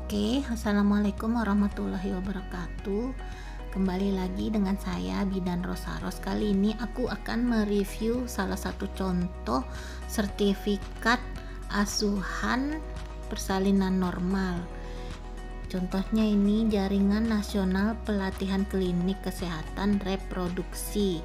Oke, assalamualaikum warahmatullahi wabarakatuh. Kembali lagi dengan saya Bidan Rosaros. Kali ini aku akan mereview salah satu contoh sertifikat asuhan persalinan normal. Contohnya ini Jaringan Nasional Pelatihan Klinik Kesehatan Reproduksi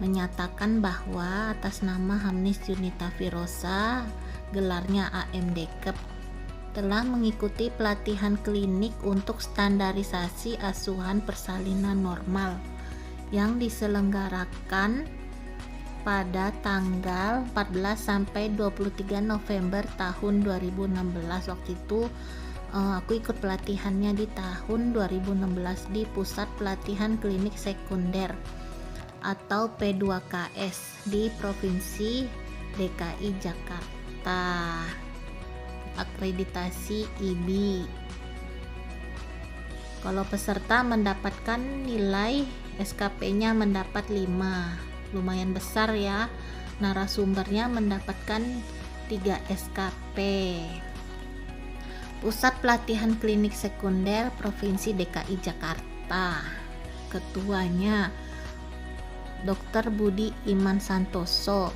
menyatakan bahwa atas nama Hamnis Junita Firosa, gelarnya AMDKep, telah mengikuti pelatihan klinik untuk standarisasi asuhan persalinan normal yang diselenggarakan pada tanggal 14 sampai 23 November tahun 2016. Waktu itu aku ikut pelatihannya di tahun 2016 di Pusat Pelatihan Klinik Sekunder atau P2KS di Provinsi DKI Jakarta. Akreditasi IBI. Kalau peserta mendapatkan nilai SKP-nya mendapat 5, lumayan besar ya. Narasumbernya mendapatkan 3 SKP. Pusat Pelatihan Klinik Sekunder Provinsi DKI Jakarta. Ketuanya Dr. Budi Iman Santoso,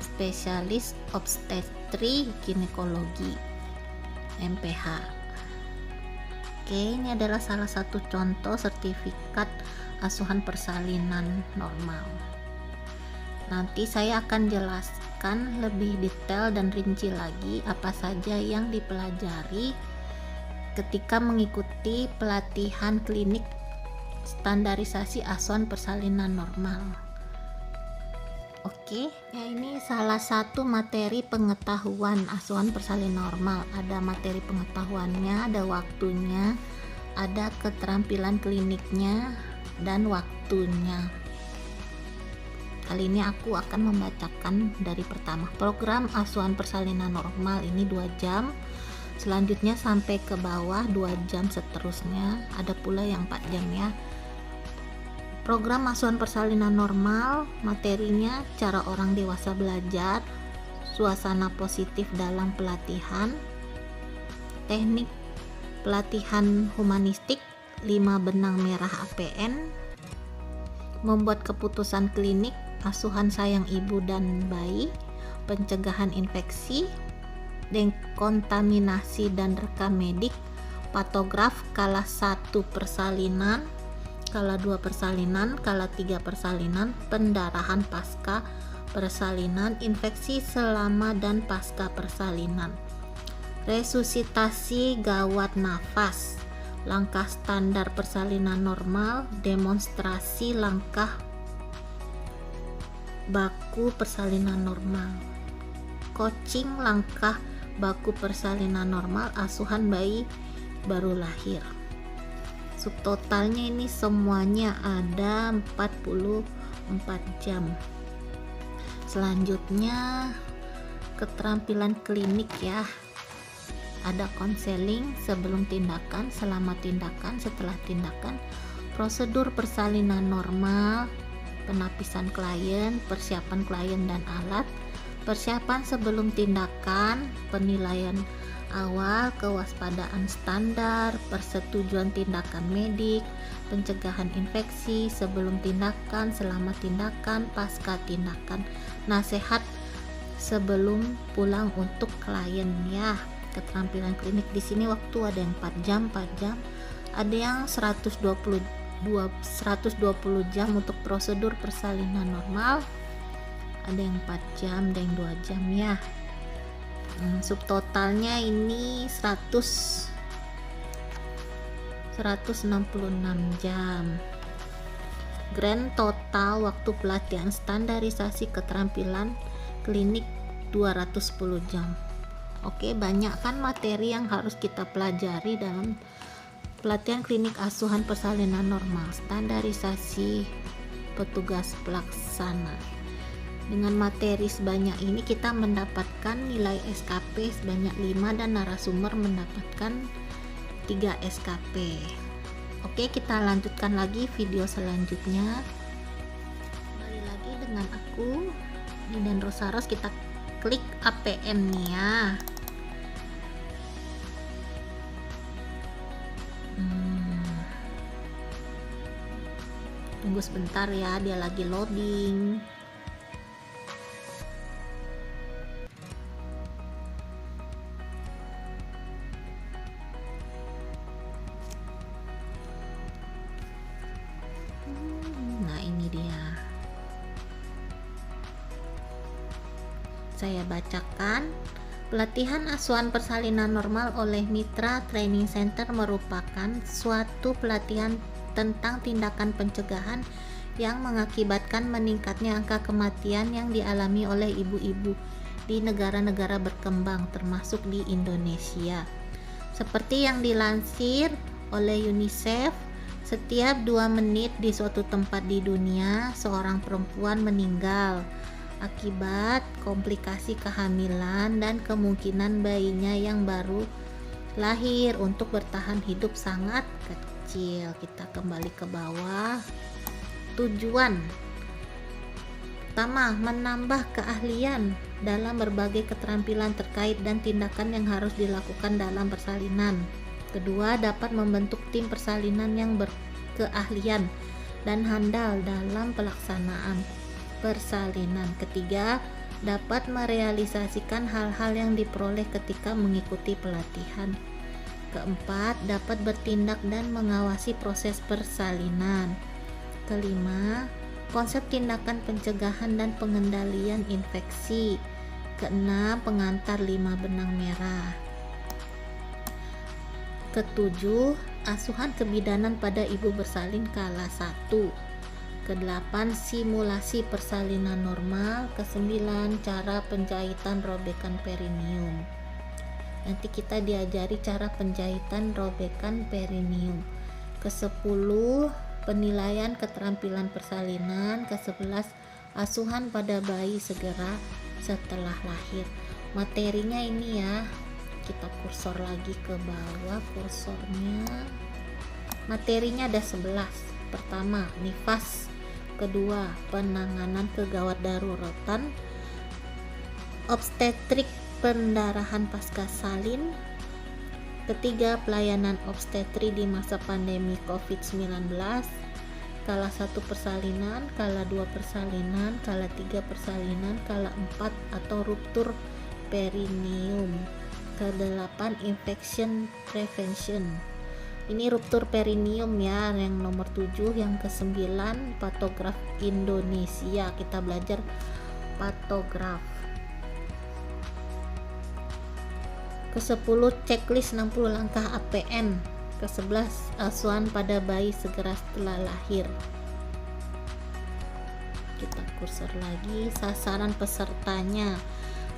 spesialis obstetri ginekologi MPH. Oke, ini adalah salah satu contoh sertifikat asuhan persalinan normal. Nanti saya akan jelaskan lebih detail dan rinci lagi apa saja yang dipelajari ketika mengikuti pelatihan klinik standarisasi asuhan persalinan normal. Oke, ya ini salah satu materi pengetahuan asuhan persalinan normal. Ada materi pengetahuannya, ada waktunya, ada keterampilan kliniknya, dan waktunya. Kali ini aku akan membacakan dari pertama. Program asuhan persalinan normal ini 2 jam. Selanjutnya sampai ke bawah 2 jam seterusnya. Ada pula yang 4 jam ya. Program asuhan persalinan normal, materinya cara orang dewasa belajar, suasana positif dalam pelatihan, teknik pelatihan humanistik, 5 benang merah APN, membuat keputusan klinik, asuhan sayang ibu dan bayi, pencegahan infeksi, dekontaminasi dan rekam medik, patograf kala 1 persalinan, kala 2 persalinan, kala 3 persalinan, pendarahan pasca persalinan, infeksi selama dan pasca persalinan, resusitasi gawat nafas, langkah standar persalinan normal, demonstrasi langkah baku persalinan normal, coaching langkah baku persalinan normal, asuhan bayi baru lahir. Subtotalnya ini semuanya ada 44 jam. Selanjutnya keterampilan klinik ya. Ada konseling sebelum tindakan, selama tindakan, setelah tindakan, prosedur persalinan normal, penapisan klien, persiapan klien dan alat, persiapan sebelum tindakan, penilaian awal, kewaspadaan standar, persetujuan tindakan medik, pencegahan infeksi sebelum tindakan, selama tindakan, pasca tindakan, nasihat sebelum pulang untuk klien ya. Keterampilan klinik di sini waktu ada yang 4 jam, ada yang 120 jam untuk prosedur persalinan normal, ada yang 4 jam, ada yang 2 jam ya. Subtotalnya ini 166 jam. Grand total waktu pelatihan standarisasi keterampilan klinik 210 jam. Oke, banyak kan materi yang harus kita pelajari dalam pelatihan klinik asuhan persalinan normal, standarisasi petugas pelaksana. Dengan materi sebanyak ini kita mendapatkan nilai SKP sebanyak 5 dan narasumber mendapatkan 3 SKP. Oke, kita lanjutkan lagi video selanjutnya. Kembali lagi dengan aku Bidan Rosaros, kita klik APN nya. tunggu sebentar ya, dia lagi loading. Nah, ini dia. Saya bacakan. Pelatihan asuhan persalinan normal oleh Mitra Training Center merupakan suatu pelatihan tentang tindakan pencegahan yang mengakibatkan meningkatnya angka kematian yang dialami oleh ibu-ibu di negara-negara berkembang termasuk di Indonesia. Seperti yang dilansir oleh UNICEF, setiap 2 menit di suatu tempat di dunia seorang perempuan meninggal akibat komplikasi kehamilan dan kemungkinan bayinya yang baru lahir untuk bertahan hidup sangat kecil. Kita kembali ke bawah. Tujuan pertama, menambah keahlian dalam berbagai keterampilan terkait dan tindakan yang harus dilakukan dalam persalinan. Kedua, dapat membentuk tim persalinan yang berkeahlian dan handal dalam pelaksanaan persalinan. Ketiga, dapat merealisasikan hal-hal yang diperoleh ketika mengikuti pelatihan. Keempat, dapat bertindak dan mengawasi proses persalinan. Kelima, konsep tindakan pencegahan dan pengendalian infeksi. Keenam, pengantar 5 benang merah. Ketujuh, asuhan kebidanan pada ibu bersalin kala 1. Ke-8, simulasi persalinan normal. Ke-9, cara penjahitan robekan perineum. Nanti kita diajari cara penjahitan robekan perineum. Ke-10, penilaian keterampilan persalinan. Ke-11, asuhan pada bayi segera setelah lahir. Materinya ini ya, kita kursor lagi ke bawah kursornya. Materinya ada 11. Pertama, nifas. Kedua, penanganan kegawat daruratan, obstetrik pendarahan pasca salin. Ketiga, pelayanan obstetri di masa pandemi COVID-19. Kala 1 persalinan, kala 2 persalinan, kala 3 persalinan, kala 4 atau ruptur perineum. Ke-8, infection prevention. Ini ruptur perineum ya, yang nomor 7. Yang ke-9, patograf Indonesia. Kita belajar patograf. Ke-10, checklist 60 langkah APN. Ke-11, asuhan pada bayi segera setelah lahir. Kita kursor lagi, sasaran pesertanya.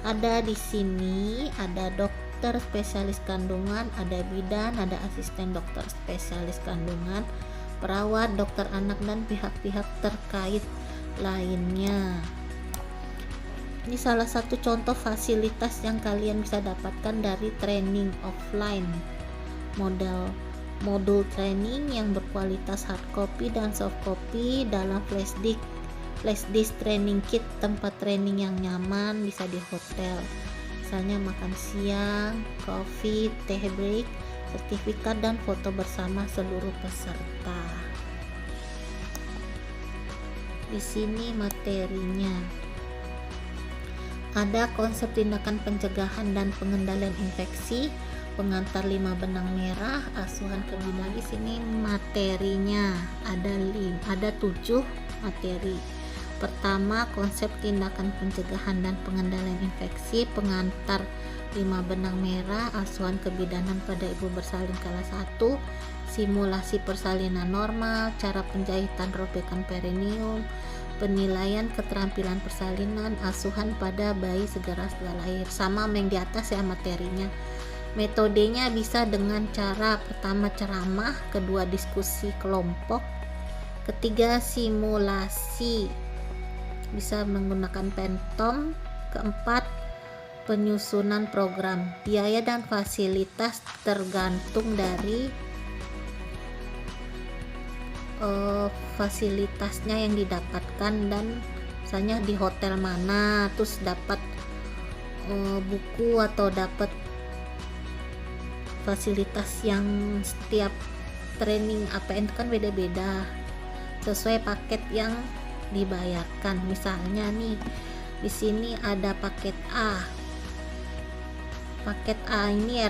Ada di sini, ada dokter spesialis kandungan, ada bidan, ada asisten dokter spesialis kandungan, perawat, dokter anak, dan pihak-pihak terkait lainnya. Ini salah satu contoh fasilitas yang kalian bisa dapatkan dari training offline. Modul training yang berkualitas hard copy dan soft copy dalam flash disk training kit, tempat training yang nyaman, bisa di hotel. Misalnya makan siang, coffee, teh break, sertifikat dan foto bersama seluruh peserta. Di sini materinya. Ada konsep tindakan pencegahan dan pengendalian infeksi, pengantar 5 benang merah, asuhan kebidanan. Di sini materinya ada 7 materi. Pertama, konsep tindakan pencegahan dan pengendalian infeksi, pengantar 5 benang merah, asuhan kebidanan pada ibu bersalin kala 1, simulasi persalinan normal, cara penjahitan robekan perineum, penilaian keterampilan persalinan, asuhan pada bayi segera setelah lahir. Sama yang di atas ya materinya. Metodenya bisa dengan cara pertama ceramah, kedua diskusi kelompok, ketiga simulasi, bisa menggunakan pentom, keempat penyusunan program. Biaya dan fasilitas tergantung dari fasilitasnya yang didapatkan dan misalnya di hotel mana, terus dapat buku atau dapat fasilitas yang setiap training APN kan beda-beda. sesuai paket yang dibayarkan. Misalnya nih di sini ada paket A. Paket A ini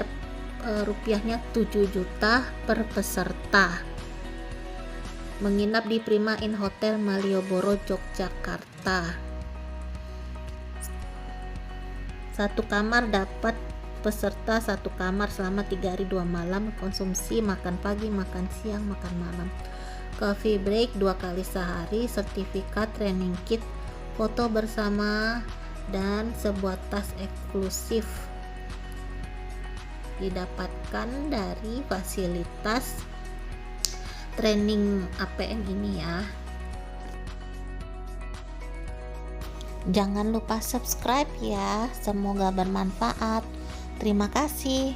rupiahnya 7 juta per peserta. Menginap di Prima Inn Hotel Malioboro, Yogyakarta. Satu kamar dapat peserta satu kamar selama 3 hari 2 malam, konsumsi makan pagi, makan siang, makan malam, coffee break 2 kali sehari, sertifikat, training kit, foto bersama, dan sebuah tas eksklusif didapatkan dari fasilitas training APN ini ya. Jangan lupa subscribe ya, semoga bermanfaat. Terima kasih.